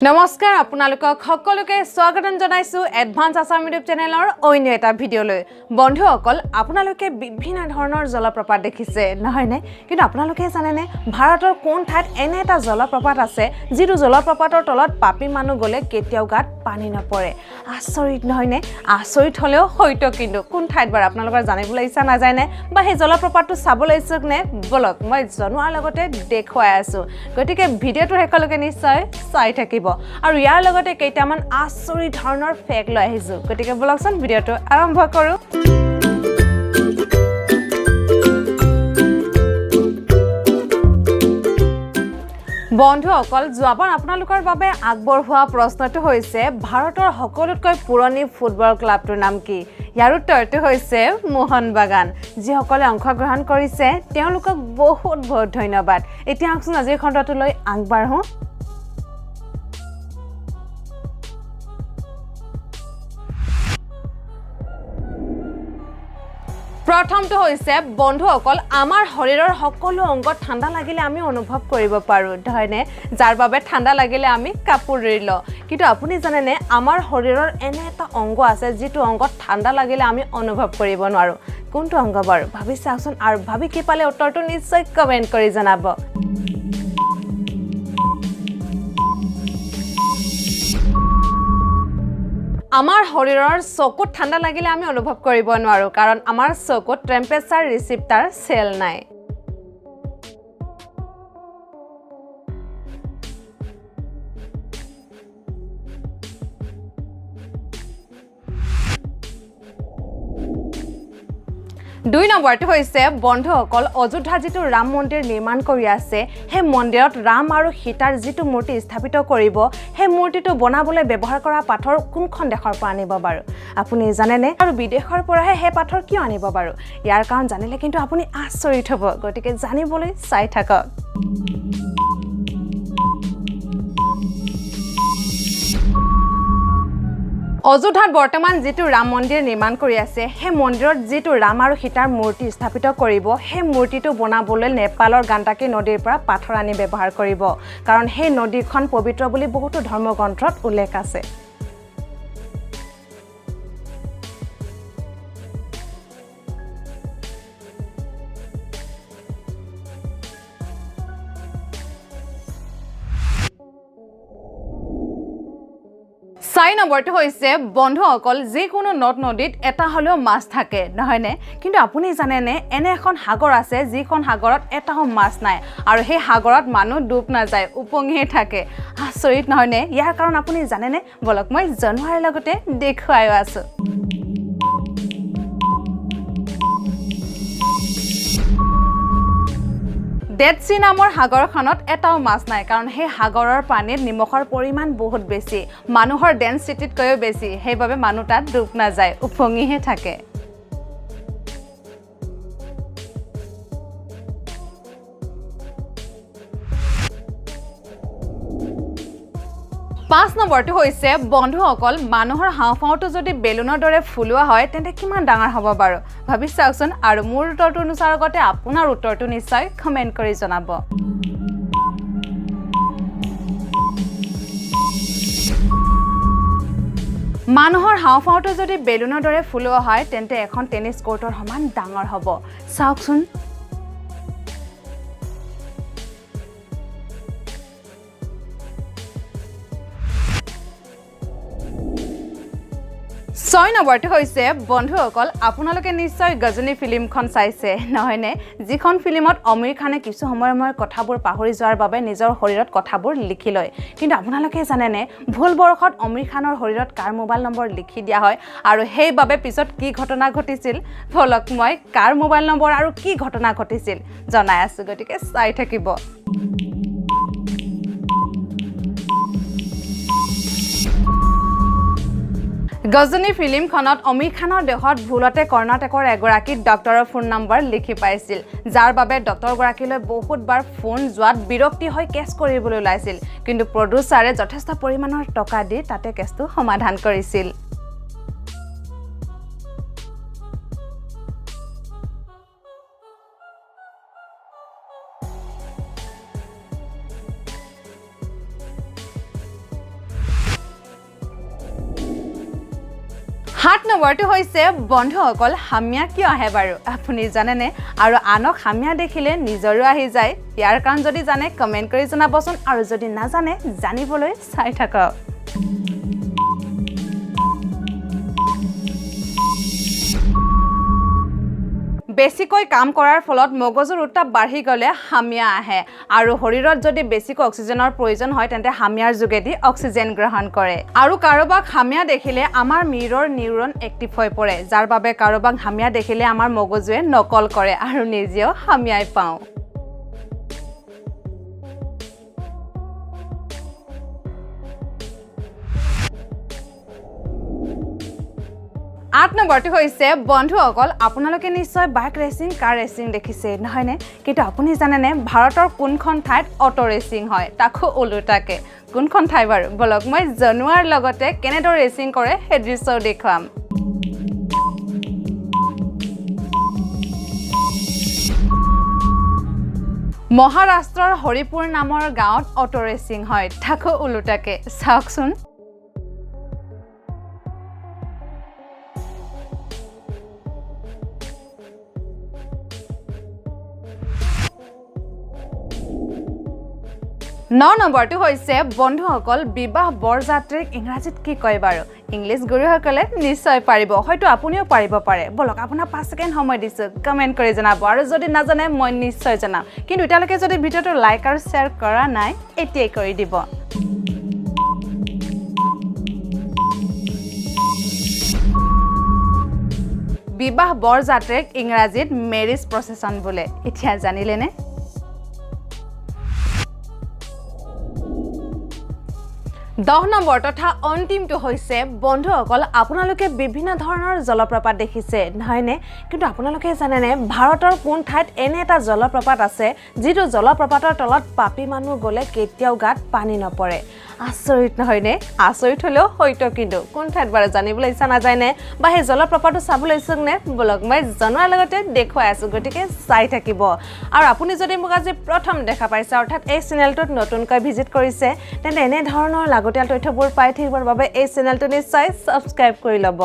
নমস্কাৰ আপোনালোকক সকলোকে স্বাগতম জনাইছো এডভান্স আসাম ইউটিউব চেনেলৰ অন্য এটা ভিডিঅলৈ বন্ধুসকল আপোনালোকে বিভিন্ন ধৰণৰ জলপ্ৰপাত দেখিছে নহয় নে কিন্তু আপোনালোকে জানে নে ভাৰতৰ কোন ঠাইত এনে এটা জলপ্ৰপাত আছে যিটো জলপ্ৰপাতৰ তলত পাপী মানুহ গলে কেতিয়াও গাত পানী নপৰে আচৰিত নহয় নে আচৰিত হলেও হয়তো কিন্তু কোন ঠাইত বাৰ আপোনালোকৰ জানিবলৈ ইচ্ছা নাযায় নে বা সেই জলপ্ৰপাতটো চাবলৈ ইচ্ছুক নে বলক মই জনোৱাৰ লগতে দেখুৱাই আছো গতিকে ভিডিঅ'টো হেকলৈকে নিশ্চয় চাই থাকিব আৰু ইয়াৰ লগতে কেইটামান আচৰিত ধৰণৰ ফেক লৈ আহিছো গতিকে বলকচোন ভিডিঅ'টো আৰম্ভ কৰো বন্ধুসকল যোৱাবাৰ আপোনালোকৰ বাবে আগবঢ়োৱা প্ৰশ্নটো হৈছে ভাৰতৰ সকলোতকৈ পুৰণি ফুটবল ক্লাবটোৰ নাম কি ইয়াৰ উত্তৰটো হৈছে মোহন বাগান যিসকলে অংশগ্ৰহণ কৰিছে তেওঁলোকক বহুত বহুত ধন্যবাদ এতিয়া আহকচোন আজিৰ খণ্ডটোলৈ আগবাঢ়ো প্ৰথমটো হৈছে বন্ধুসকল আমাৰ শৰীৰৰ সকলো অংগ ঠাণ্ডা লাগিলে আমি অনুভৱ কৰিব পাৰো হয়নে যাৰ বাবে ঠাণ্ডা লাগিলে আমি কাপোৰ ৰিল কিন্তু আপুনি জানে নে আমাৰ শৰীৰৰ এনে এটা অংগ আছে যিটো অংগত ঠাণ্ডা লাগিলে আমি অনুভৱ কৰিব নোৱাৰো কোনটো অংগ বাৰু ভাবি চাওকচোন আৰু ভাবি কি পালে উত্তৰটো নিশ্চয় কমেন্ট কৰি জনাব আমাৰ শৰীৰৰ চকুত ঠাণ্ডা লাগিলে আমি অনুভৱ কৰিব নোৱাৰো কাৰণ আমাৰ চকুত টেম্পাৰেচাৰ ৰিসিপ্টাৰ সেল নাই দুই নম্বৰটো হৈছে বন্ধুসকল অযোধ্যা যিটো ৰাম মন্দিৰ নিৰ্মাণ কৰি আছে সেই মন্দিৰত ৰাম আৰু সীতাৰ যিটো মূৰ্তি স্থাপিত কৰিব সেই মূৰ্তিটো বনাবলৈ ব্যৱহাৰ কৰা পাথৰ কোনখন দেশৰ পৰা আনিব বাৰু আপুনি জানে নে আৰু বিদেশৰ পৰাহে সেই পাথৰ কিয় আনিব বাৰু ইয়াৰ কাৰণ জানিলে কিন্তু আপুনি আচৰিত হ'ব গতিকে জানিবলৈ চাই থাকক অযোধ্যাত বৰ্তমান যিটো ৰাম মন্দিৰ নিৰ্মাণ কৰি আছে সেই মন্দিৰত যিটো ৰাম আৰু সীতাৰ মূৰ্তি স্থাপিত কৰিব সেই মূৰ্তিটো বনাবলৈ নেপালৰ গাণ্ডাকী নদীৰ পৰা পাথৰ আনি ব্যৱহাৰ কৰিব কাৰণ সেই নদীখন পবিত্ৰ বুলি বহুতো ধৰ্মগ্ৰন্থত উল্লেখ আছে 4 নম্বৰটো হৈছে বন্ধুসকল যিকোনো নদ নদীত এটা হলেও মাছ থাকে নহয় নে কিন্তু আপুনি জানে নে এনে এখন সাগৰ আছে যিখন সাগৰত এটাও মাছ নাই আৰু সেই সাগৰত মানুহ ডুব না যায় উপঙিয়ে থাকে আচৰিত নহয় নে ইয়াৰ কাৰণ আপুনি জানে নে বলক মই জনোৱাৰ লগতে দেখুৱাই আছো ডেড সি নামৰ সাগৰখনত এটাও মাছ নাই কাৰণ সেই সাগৰৰ পানীত নিমখৰ পৰিমাণ বহুত বেছি মানুহৰ ডেন্সিটিতকৈও বেছি সেইবাবে মানুহ তাত ডুব না যায় উপঙিহে থাকে 5 নম্বৰটো হৈছে বন্ধুসকল মানুহৰ হাওঁফাওঁটো যদি বেলুনৰ দৰে ফুলোৱা হয় তেন্তে কিমান ডাঙৰ হ'ব বাৰু ভাবি চাওকচোন আৰু মোৰ উত্তৰটো অনুসাৰ আগতে আপোনাৰ উত্তৰটো নিশ্চয় কমেন্ট কৰি জনাব মানুহৰ হাওঁফাওঁটো যদি বেলুনৰ দৰে ফুলোৱা হয় তেন্তে এখন টেনিছ কোৰ্টৰ সমান ডাঙৰ হ'ব চাওকচোন 6 নম্বৰটো হৈছে বন্ধুসকল আপোনালোকে নিশ্চয় গজনী ফিল্মখন চাইছে নহয় নে যিখন ফিল্মত অমীৰ খানে কিছু সময়ৰ কথাবোৰ পাহৰি যোৱাৰ বাবে নিজৰ শৰীৰত কথাবোৰ লিখি লয় কিন্তু আপোনালোকে জানে নে ভুল বৰখত অমীৰ খানৰ শৰীৰত কাৰ মোবাইল নম্বৰ লিখি দিয়া হয় আৰু সেইবাবে পিছত কি ঘটনা ঘটিছিল ফলক মই কাৰ মোবাইল নম্বৰ আৰু কি ঘটনা ঘটিছিল জনাই আছো গতিকে চাই থাকিব গজনী ফিল্মখনত অমীৰ খানৰ দেহত ভুলতে কৰ্ণাটকৰ এগৰাকী ডক্টৰৰ ফোন নম্বৰ লিখি পাইছিল যাৰ বাবে ডক্টৰ গৰাকীলৈ বহুতবাৰ ফোন যোৱাত বিৰক্তি হৈ কেছ কৰিবলৈ ওলাইছিল কিন্তু প্ৰডিউচাৰে যথেষ্ট পৰিমাণৰ টকা দি তাতে কেছটো সমাধান কৰিছিল 7 নম্বৰটো হৈছে বন্ধুসকল হামিয়া কিয় আহে বাৰু আপুনি জানেনে আৰু আনক হামিয়া দেখিলে নিজৰো আহি যায় ইয়াৰ কাৰণ যদি জানে কমেন্ট কৰি জনাবচোন আৰু যদি নাজানে জানিবলৈ চাই থাকক বেছিকৈ কাম কৰাৰ ফলত মগজুৰ উত্তাপ বাঢ়ি গলে হামিয়া আহে আৰু শৰীৰত যদি বেছিকৈ অক্সিজেনৰ প্ৰয়োজন হয় তেন্তে হামিয়াৰ যোগেদি অক্সিজেন গ্ৰহণ কৰে আৰু কাৰোবাক হামিয়া দেখিলে আমাৰ মিৰৰ নিউৰন এক্টিভ হৈ পৰে যাৰ বাবে কাৰোবাক হামিয়া দেখিলে আমাৰ মগজুৱে নকল কৰে আৰু নিজেও হামিয়াই পাওঁ 8 নম্বৰটো হৈছে বন্ধুসকল আপোনালোকে নিশ্চয় বাইক ৰেচিং কাৰ ৰেচিং দেখিছে নহয়নে কিন্তু আপুনি জানেনে ভাৰতৰ কোনখন ঠাইত অটো ৰেচিং হয় তাকো ওলোটাকে কোনখন ঠাই বাৰু বলক মই জনোৱাৰ লগতে কেনেদৰে ৰেচিং কৰে সেই দৃশ্য দেখুৱাম মহাৰাষ্ট্ৰৰ হৰিপুৰ নামৰ গাঁৱত অটো ৰেচিং হয় তাকো ওলোটাকে চাওকচোন ন নম্বৰটো হৈছে বন্ধুসকল বিবাহ বৰযাত্ৰীক ইংৰাজীত কি কয় বাৰু ইংলিছ গুৰুসকলে নিশ্চয় পাৰিব হয়তো আপুনিও পাৰিব পাৰে বলক আপোনাৰ 5 সেকেন্ড সময় দিছো কমেন্ট কৰি জনাব আৰু যদি নাজানে মই নিশ্চয় জনাম কিন্তু এতিয়ালৈকে যদি ভিডিওটো লাইক আৰু শেয়াৰ কৰা নাই এতিয়াই কৰি দিব বিবাহ বৰযাত্ৰীক ইংৰাজীত মেৰিজ প্ৰসেছন বোলে এতিয়া জানিলেনে 10 নম্বৰ তথা অন্তিমটো হৈছে বন্ধুসকল আপোনালোকে বিভিন্ন ধৰণৰ জলপ্ৰপাত দেখিছে নহয়নে কিন্তু আপোনালোকে জানেনে ভাৰতৰ কোন ঠাইত এনে এটা জলপ্ৰপাত আছে যিটো জলপ্ৰপাতৰ তলত পাপী মানুহ গলে কেতিয়াও গাত পানী নপৰে আচৰিত নহয়নে আচৰিত হলেও হয়তো কিন্তু কোন ঠাইত বাৰু জানিবলৈ ইচ্ছা নাযায়নে বা সেই জলপ্ৰপাতটো চাবলৈ ইচ্ছুকনে বলক মই জনোৱাৰ লগতে দেখুৱাই আছো গতিকে চাই থাকিব আৰু আপুনি যদি মোক আজি প্ৰথম দেখা পাইছে অৰ্থাৎ এই চেনেলটোত নতুনকৈ ভিজিট কৰিছে তেন্তে এনে ধৰণৰ লাগতিয়াল তথ্যবোৰ পাই থাকিবৰ বাবে এই চেনেলটো নিশ্চয় সাবস্ক্ৰাইব কৰি ল'ব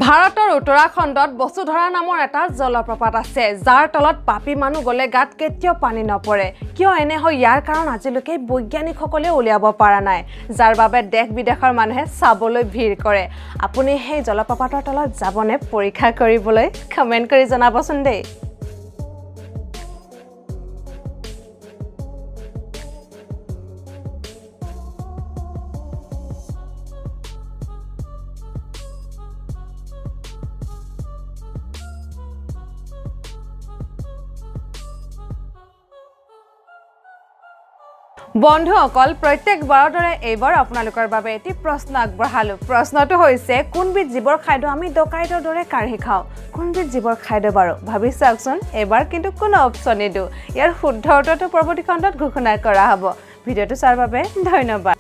ভাৰতৰ উত্তৰাখণ্ডত বসুধৰা নামৰ এটা জলপ্ৰপাত আছে যাৰ তলত পাপী মানুহ গলে গাত কেতিয়াও পানী নপৰে কিয় এনে হয় ইয়াৰ কাৰণ আজিলৈকে বৈজ্ঞানিকসকলে উলিয়াব পৰা নাই যাৰ বাবে দেশ বিদেশৰ মানুহে চাবলৈ ভিৰ কৰে আপুনি সেই জলপ্ৰপাতৰ তলত যাবনে পৰীক্ষা কৰিবলৈ কমেন্ট কৰি জনাবচোন দেই বন্ধুসকল প্ৰত্যেকবাৰৰ দৰে এইবাৰ আপোনালোকৰ বাবে এটি প্ৰশ্ন আগবঢ়ালো প্ৰশ্নটো হৈছে কোনবিধ জীৱৰ খাদ্য আমি ডকাইতৰ দৰে কাঢ়ি খাওঁ কোনবিধ জীৱৰ খাদ্য বাৰু ভাবি চাওকচোন এবাৰ কিন্তু কোনো অপচন নিদু ইয়াৰ শুদ্ধ উত্তৰটো পৰৱৰ্তী খণ্ডত ঘোষণা কৰা হ'ব ভিডিওটো চাৰ বাবে ধন্যবাদ